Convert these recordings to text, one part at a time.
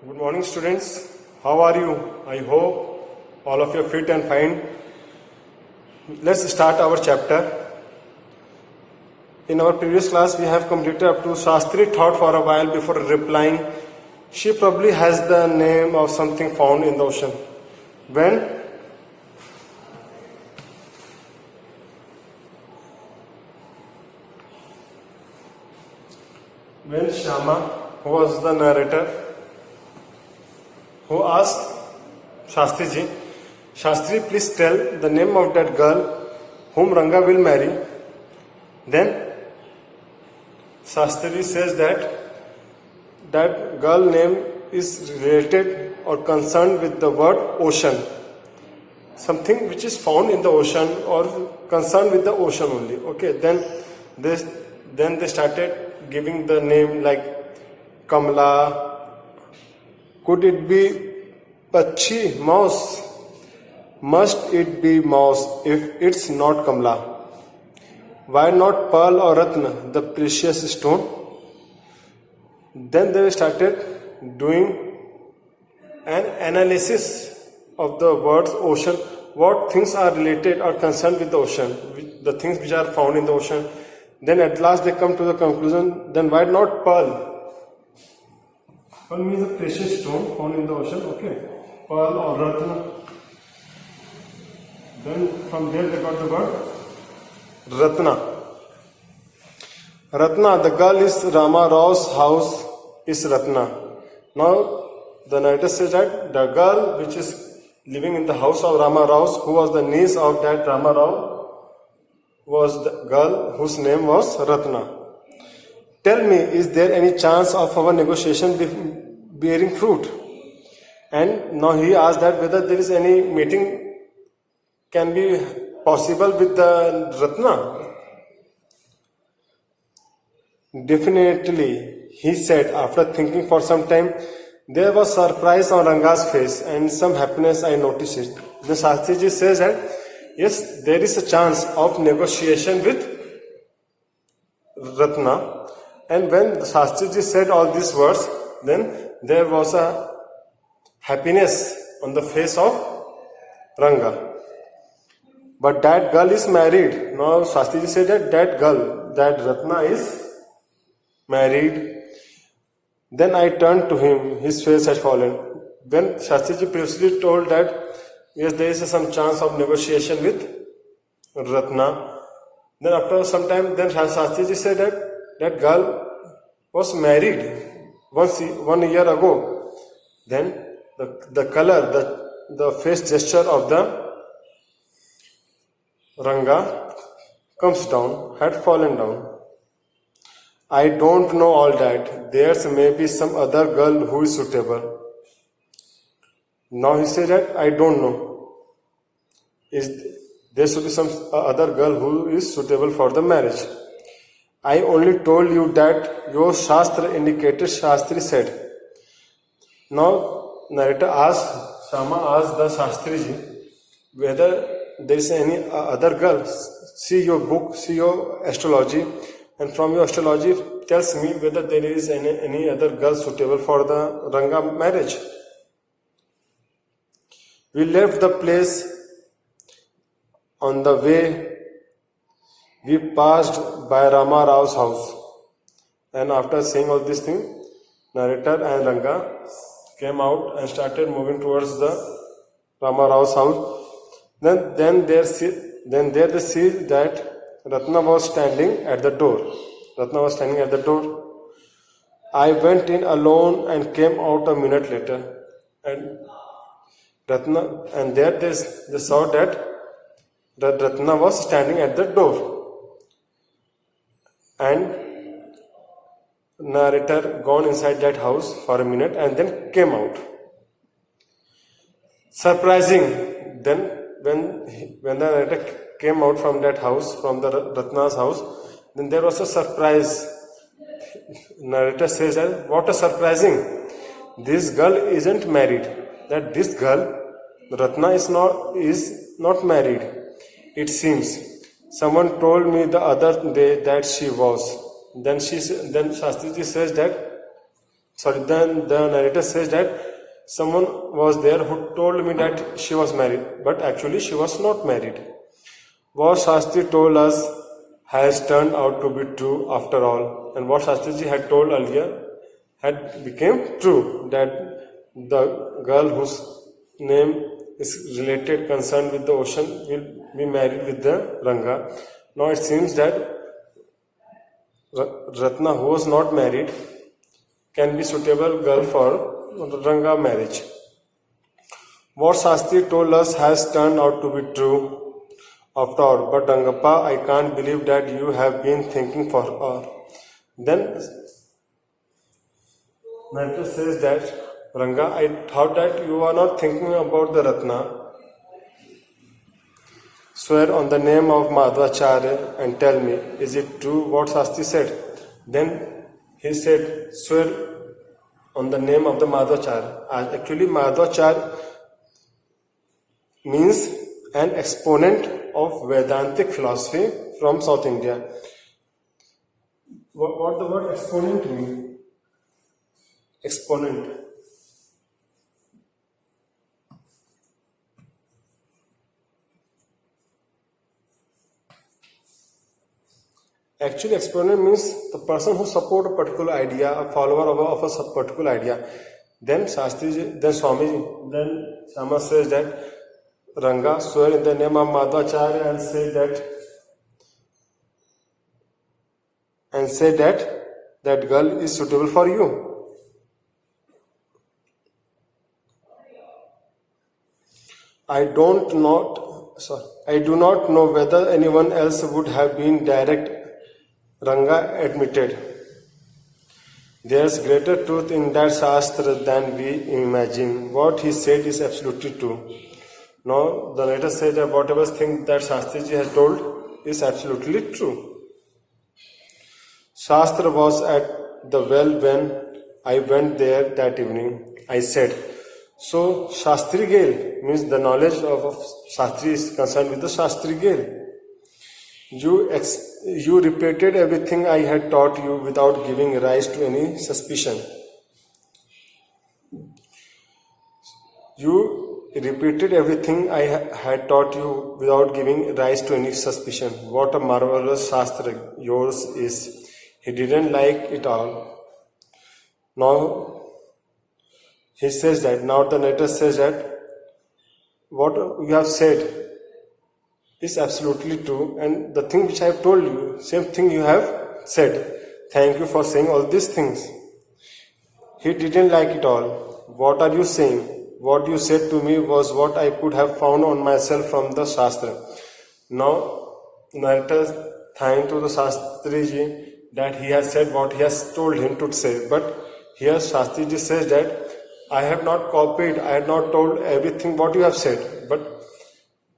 Good morning, students. How are you? I hope all of you are fit and fine. Let's start our chapter. In our previous class, we have completed up to Shastri thought for a while before replying. She probably has the name of something found in the ocean. When Shama, who was the narrator, who asked Shastri, Shastri, please tell the name of that girl whom Ranga will marry. Then Shastri says that girl name is related or concerned with the word ocean. Something which is found in the ocean or concerned with the ocean only. Okay, then they started giving the name like Kamla. Could it be Pachi, mouse? Must it be mouse if it's not Kamla? Why not pearl or Ratna, the precious stone? Then they started doing an analysis of the words ocean. What things are related or concerned with the ocean? The things which are found in the ocean. Then at last they come to the conclusion, then why not pearl? Pearl means a precious stone found in the ocean, okay. Pearl or Ratna. Then from there they got the word Ratna. Ratna, the girl is Rama Rao's house is Ratna. Now the narrator says that the girl which is living in the house of Rama Rao's, who was the niece of that Rama Rao, was the girl whose name was Ratna. Tell me, is there any chance of our negotiation bearing fruit? And now he asked that whether there is any meeting can be possible with the Ratna. Definitely, he said after thinking for some time. There was surprise on Ranga's face and some happiness I noticed it. The Shastriji says that yes, there is a chance of negotiation with Ratna. And when Shastriji said all these words, then there was a happiness on the face of Ranga. But that girl is married. Now Shastriji said that girl, that Ratna is married. Then I turned to him, his face had fallen. When Shastriji previously told that yes, there is some chance of negotiation with Ratna, then after some time, then Shastriji said that girl was married 1 year ago. Then the color, the face gesture of the Ranga comes down, had fallen down. I don't know all that. There's maybe some other girl who is suitable. Now he said that I don't know. There should be some other girl who is suitable for the marriage. I only told you that your Shastra indicated, Shastri said. Now narrator asked, Shama asked the Shastriji whether there is any other girl. See your book, see your astrology, and from your astrology tells me whether there is any other girl suitable for the Ranga marriage. We left the place. On the way, we passed by Rama Rao's house. And after saying all these things, narrator and Ranga came out and started moving towards the Rama Rao's house. Then there they see that Ratna was standing at the door. I went in alone and came out a minute later. And there they saw that Ratna was standing at the door. And narrator gone inside that house for a minute and then came out. Surprising. Then when the narrator came out from that house, from the Ratna's house, then there was a surprise. Narrator says that what a surprising. This girl isn't married. That this girl, Ratna, is not married. It seems. Someone told me the other day that she was. Then Shastriji says that Then the narrator says that someone was there who told me that she was married, but actually she was not married. What Shastri told us has turned out to be true after all, and what Shastriji had told earlier had become true, that the girl whose name is related, concerned with the ocean, will be married with the Ranga. Now it seems that Ratna, who was not married, can be suitable girl for Ranga marriage. What Shastri told us has turned out to be true after all, but Rangappa, I can't believe that you have been thinking for her. Then Narita says that, Ranga, I thought that you are not thinking about the Ratna. Swear on the name of Madhvacharya and tell me, is it true what Shastri said? Then he said, swear on the name of the Madhvacharya. Actually, Madhvacharya means an exponent of Vedantic philosophy from South India. What the word exponent means? Exponent. Actually, exponent means the person who supports a particular idea, a follower of a particular idea. Then Shastriji, then Swamiji, then Shama says that Ranga, swear in the name of Madhvacharya and say that girl is suitable for you. I do not know whether anyone else would have been direct, Ranga admitted. There's greater truth in that Shastra than we imagine. What he said is absolutely true. Now, the narrator said that whatever thing that Shastriji has told is absolutely true. Shastra was at the well when I went there that evening. I said, so Shastri Gale means the knowledge of Shastri is concerned with the Shastri Gale. You repeated everything I had taught you without giving rise to any suspicion. You repeated everything I had taught you without giving rise to any suspicion. What a marvelous Shastra yours is. He didn't like it all. Now, he says that, now the narrator says that what you have said is absolutely true, and the thing which I have told you, same thing you have said. Thank you for saying all these things. He didn't like it all. What are you saying? What you said to me was what I could have found on myself from the Shastra. Now, narrator thank to the Shastriji that he has said what he has told him to say. But here Shastriji says that I have not copied, I had not told everything what you have said, but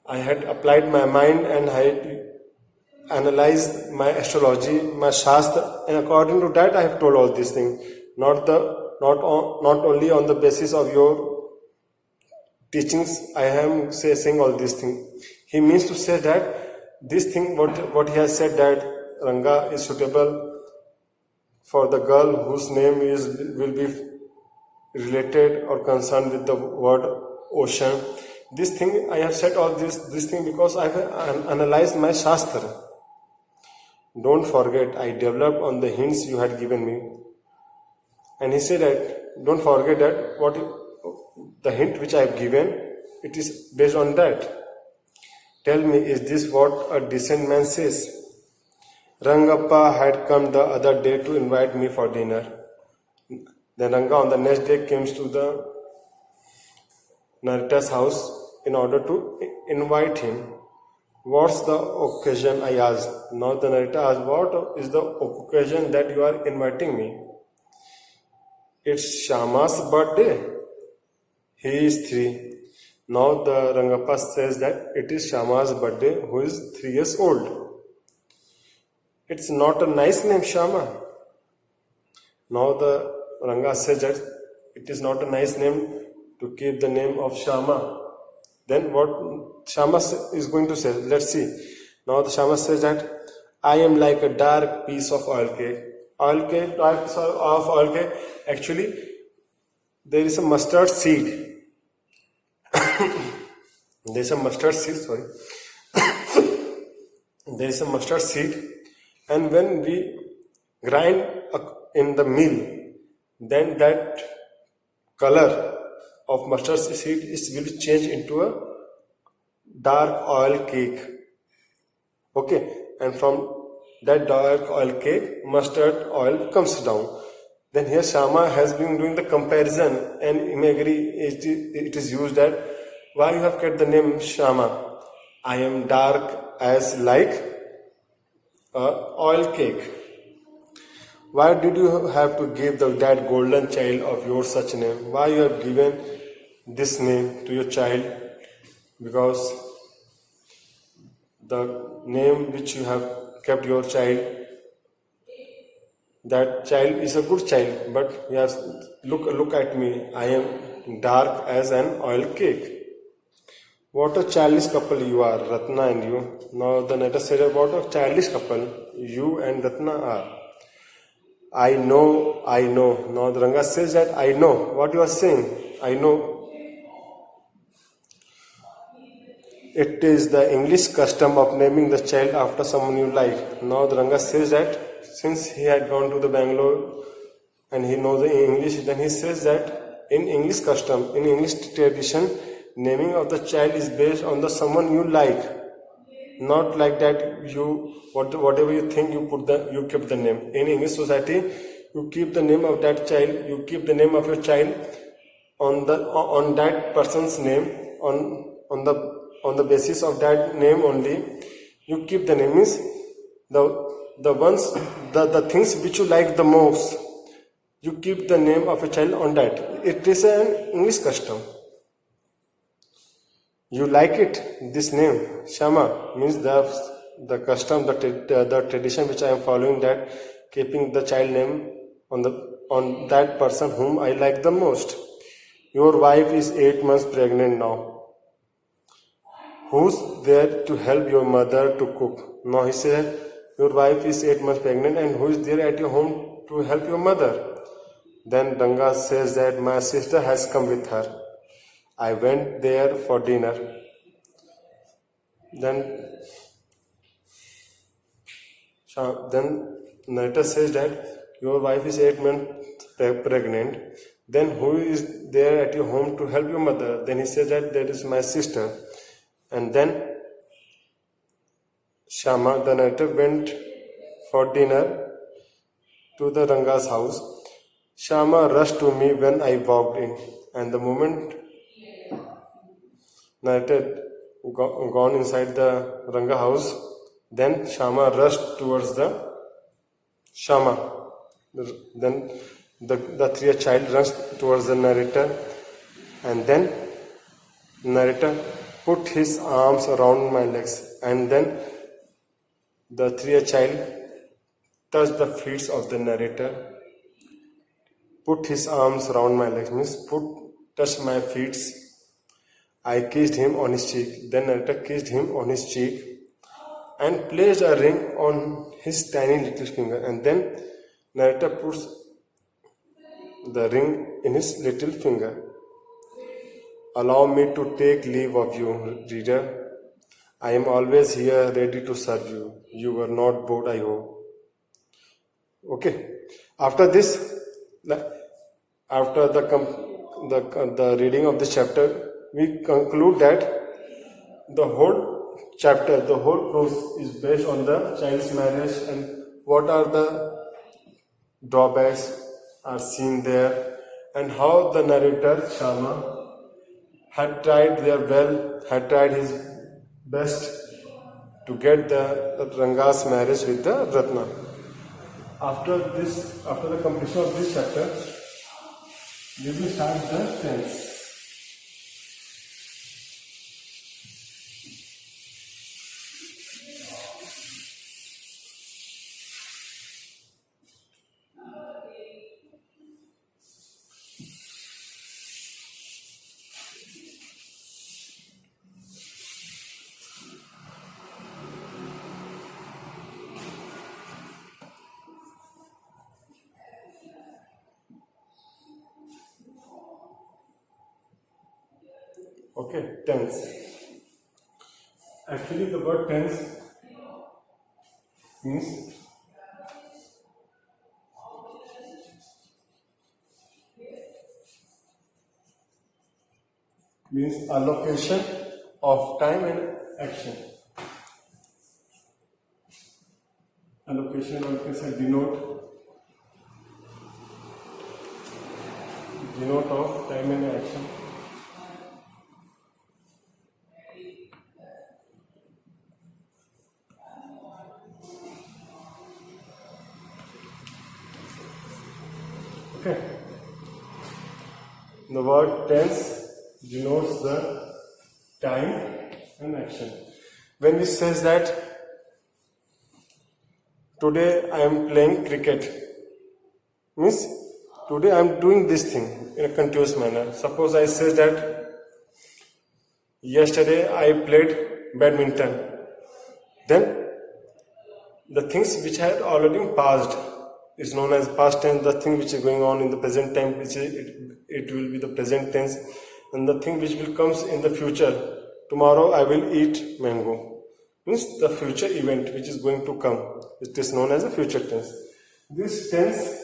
I had applied my mind and I had analyzed my astrology, my Shastra, and according to that I have told all these things. Not only on the basis of your teachings I am saying all these things. He means to say that this thing what he has said, that Ranga is suitable for the girl whose name will be related or concerned with the word ocean. This thing I have said all this thing because I have analyzed my Shastra. Don't forget, I developed on the hints you had given me. And he said that don't forget that the hint which I have given, it is based on that. Tell me, is this what a decent man says? Rangappa had come the other day to invite me for dinner. Then Ranga on the next day came to the narrator's house in order to invite him. What's the occasion? I asked. Now the narrator asked, what is the occasion that you are inviting me? It's Shama's birthday. He is 3. Now the Rangappa says that it is Shama's birthday, who is 3 years old. It's not a nice name, Shama. Now the Ranga says that it is not a nice name to keep the name of Shama. Then what Shama is going to say? Let's see. Now the Shama says that I am like a dark piece of oil cake. oil cake, types of oil cake. Actually, there is a mustard seed. There is a mustard seed. Sorry, there is a mustard seed, and when we grind in the mill, then that color of mustard seed will change into a dark oil cake. Okay, and from that dark oil cake, mustard oil comes down. Then here Shama has been doing the comparison, and imagery it is used that why you have kept the name Shama. I am dark as like a oil cake. Why did you have to give that golden child of yours such name? Why you have given this name to your child? Because the name which you have kept your child, that child is a good child, but yes, look at me. I am dark as an oil cake. What a childish couple you are, Ratna and you. Now the narrator said, what a childish couple you and Ratna are. I know. Now the Ranga says that I know what you are saying. I know. It is the English custom of naming the child after someone you like. Now the Ranga says that since he had gone to the Bangalore and he knows the English, then he says that in English custom, in English tradition, naming of the child is based on the someone you like. Not like that whatever you think you keep the name. In English society, you keep the name of that child, you keep the name of your child on that person's name, on the basis of that name only. You keep the name means the things which you like the most. You keep the name of a child on that. It is an English custom. You like it, this name, Shama, means the custom, the tradition which I am following, that keeping the child name on that person whom I like the most. Your wife is 8 months pregnant now. Who's there to help your mother to cook? Now he said, your wife is 8 months pregnant, and who is there at your home to help your mother? Then Ranga says that my sister has come with her. I went there for dinner. Then narrator says that your wife is 8 months pregnant. Then who is there at your home to help your mother? Then he says that is my sister. And then Shama, the narrator, went for dinner to the Ranga's house. Shama rushed to me when I walked in, and the moment narrator gone inside the Ranga house, then Shama rushed towards the Shama. Then the three child runs towards the narrator, and then narrator put his arms around my legs, and then the three child touched the feet of the narrator. Put his arms around my legs means touched my feet. I kissed him on his cheek. Then narrator kissed him on his cheek and placed a ring on his tiny little finger. And then narrator puts the ring in his little finger. Allow me to take leave of you, reader. I am always here ready to serve you. You were not bored, I hope. Okay. After this, after the reading of this chapter, we conclude that the whole chapter, the whole prose is based on the child's marriage and what are the drawbacks are seen there, and how the narrator Shama had tried his best to get the Ranga's marriage with the Ratna. After the completion of this chapter, we will start the tense. Okay, tense. Actually, the word tense means allocation of time and action. Allocation, or you can say denote of time and action. Okay. The word tense denotes the time and action. When it says that today I am playing cricket, means today I am doing this thing in a continuous manner. Suppose I say that yesterday I played badminton, then the things which had already passed is known as past tense. The thing which is going on in the present time, it will be the present tense, and the thing which will comes in the future, tomorrow I will eat mango, means the future event which is going to come, it is known as a future tense. This tense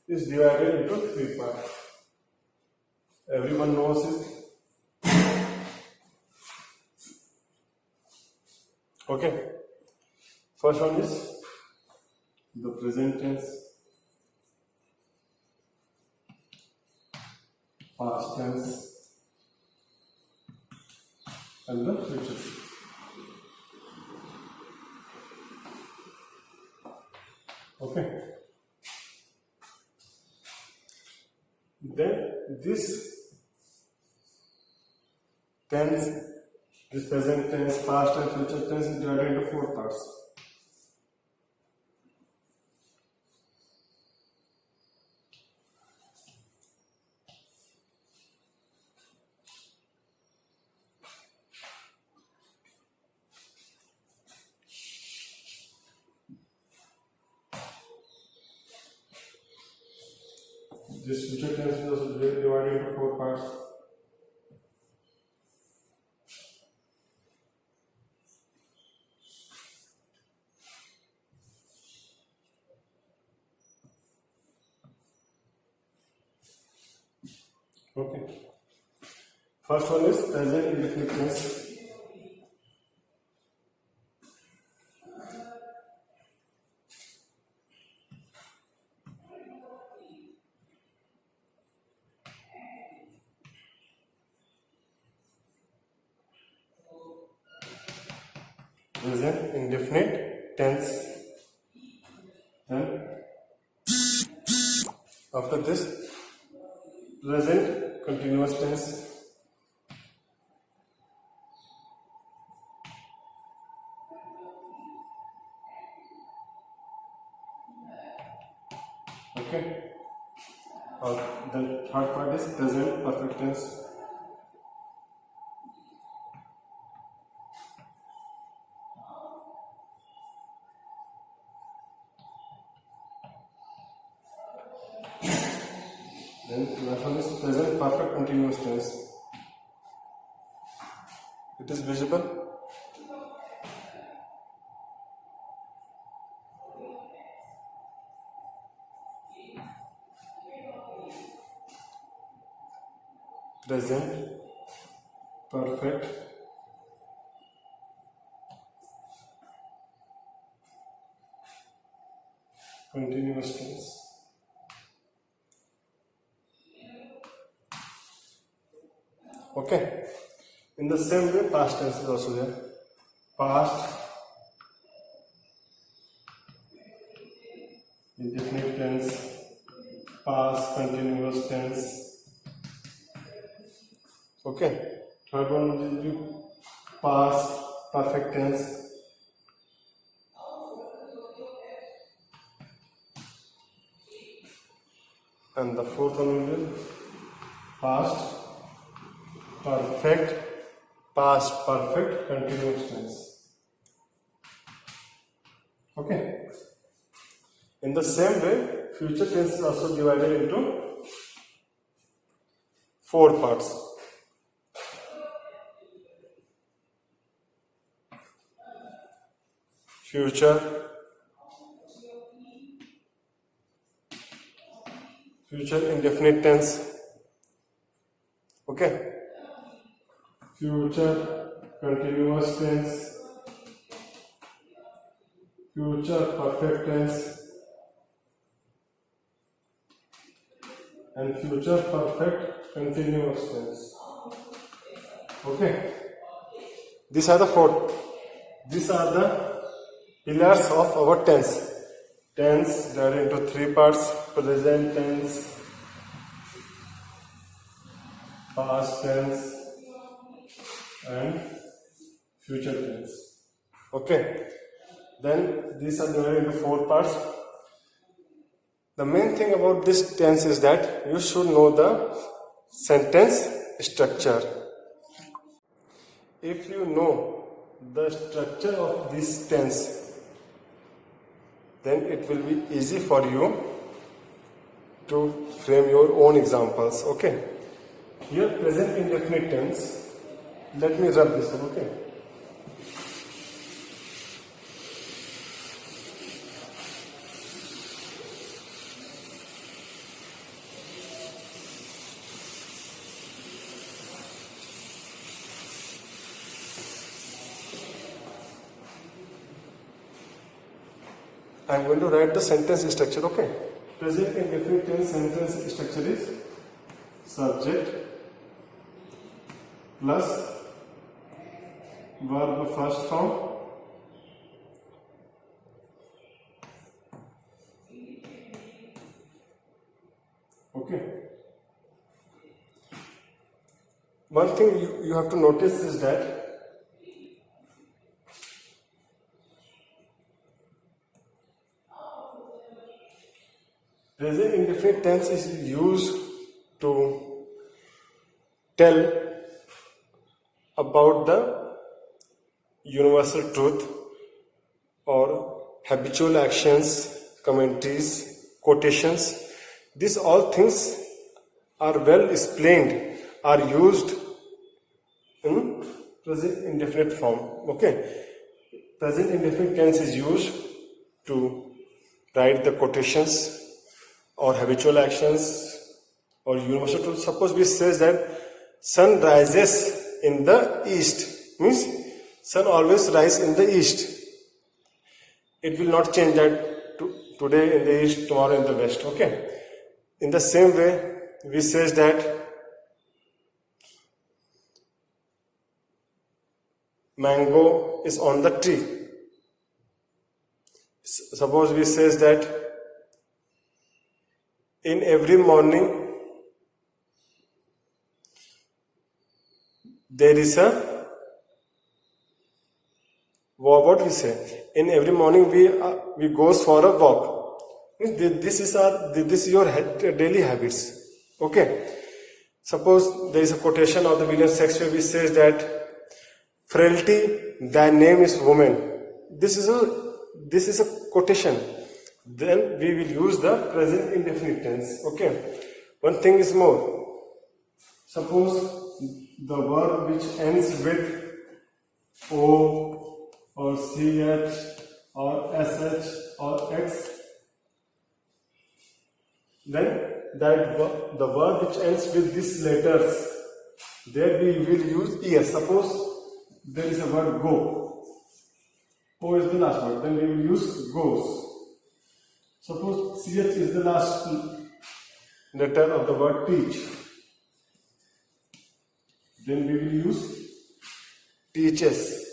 is divided into three parts. Everyone knows it. Okay. First one is the present tense, past tense, and the future. Okay. Then this tense, this present tense, past and future tense is divided into four parts. This future tense is also divided into four parts. Okay. First one is present indefinite tense. Present indefinite tense. And after this, present continuous tense. Okay. The third part is present perfect tense. Then last one is present perfect continuous tense. It is visible. Present perfect continuous tense. Okay. In the same way, past tense is also there. Past indefinite tense, past continuous tense. Okay. Third one will be past perfect tense. And the fourth one will be past perfect continuous tense. Okay. In the same way, future tense is also divided into four parts. future, future indefinite tense, okay, future continuous tense, future perfect tense, and future perfect continuous tense. Okay, these are the four. These are the pillars of our tense. Tense divided into three parts: present tense, past tense, and future tense. Okay, then these are divided into four parts. The main thing about this tense is that you should know the sentence structure. If you know the structure of this tense, then it will be easy for you to frame your own examples. Okay, here present indefinite tense. Let me rub this one. Okay, I am going to write the sentence structure. Okay, present indefinite tense sentence structure is subject plus verb first form okay. One thing you have to notice is that present indefinite tense is used to tell about the universal truth or habitual actions, commentaries, quotations. These all things are well explained, are used in present indefinite form. Okay, present indefinite tense is used to write the quotations or habitual actions or universal truth. Suppose we say that sun rises in the east, means sun always rises in the east. It will not change that today in the east, tomorrow in the west. Okay. In the same way, we say that mango is on the tree. Suppose we say that in every morning there is a what we say. In every morning we goes for a walk. This is your daily habits. Okay. Suppose there is a quotation of the William Shakespeare which says that frailty, thy name is woman. This is a quotation. Then we will use the present indefinite tense. Okay. One thing is more. Suppose the verb which ends with O or CH or SH or X, then the verb which ends with these letters, there we will use ES. Suppose there is a word go. O is the last word, then we will use goes. Suppose CH is the last letter of the word teach, then we will use teaches.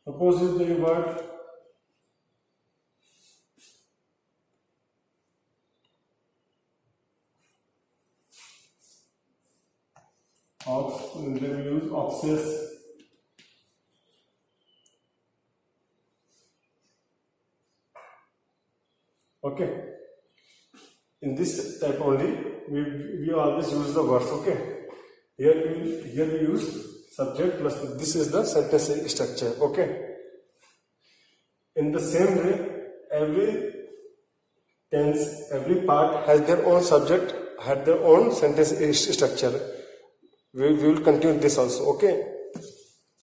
Suppose is the word ox, then we use oxes. Okay. In this type only, we always use the verbs. Okay. Here we use subject plus this is the sentence structure. Okay. In the same way, every tense, every part has their own subject, had their own sentence structure. We will continue this also. Okay.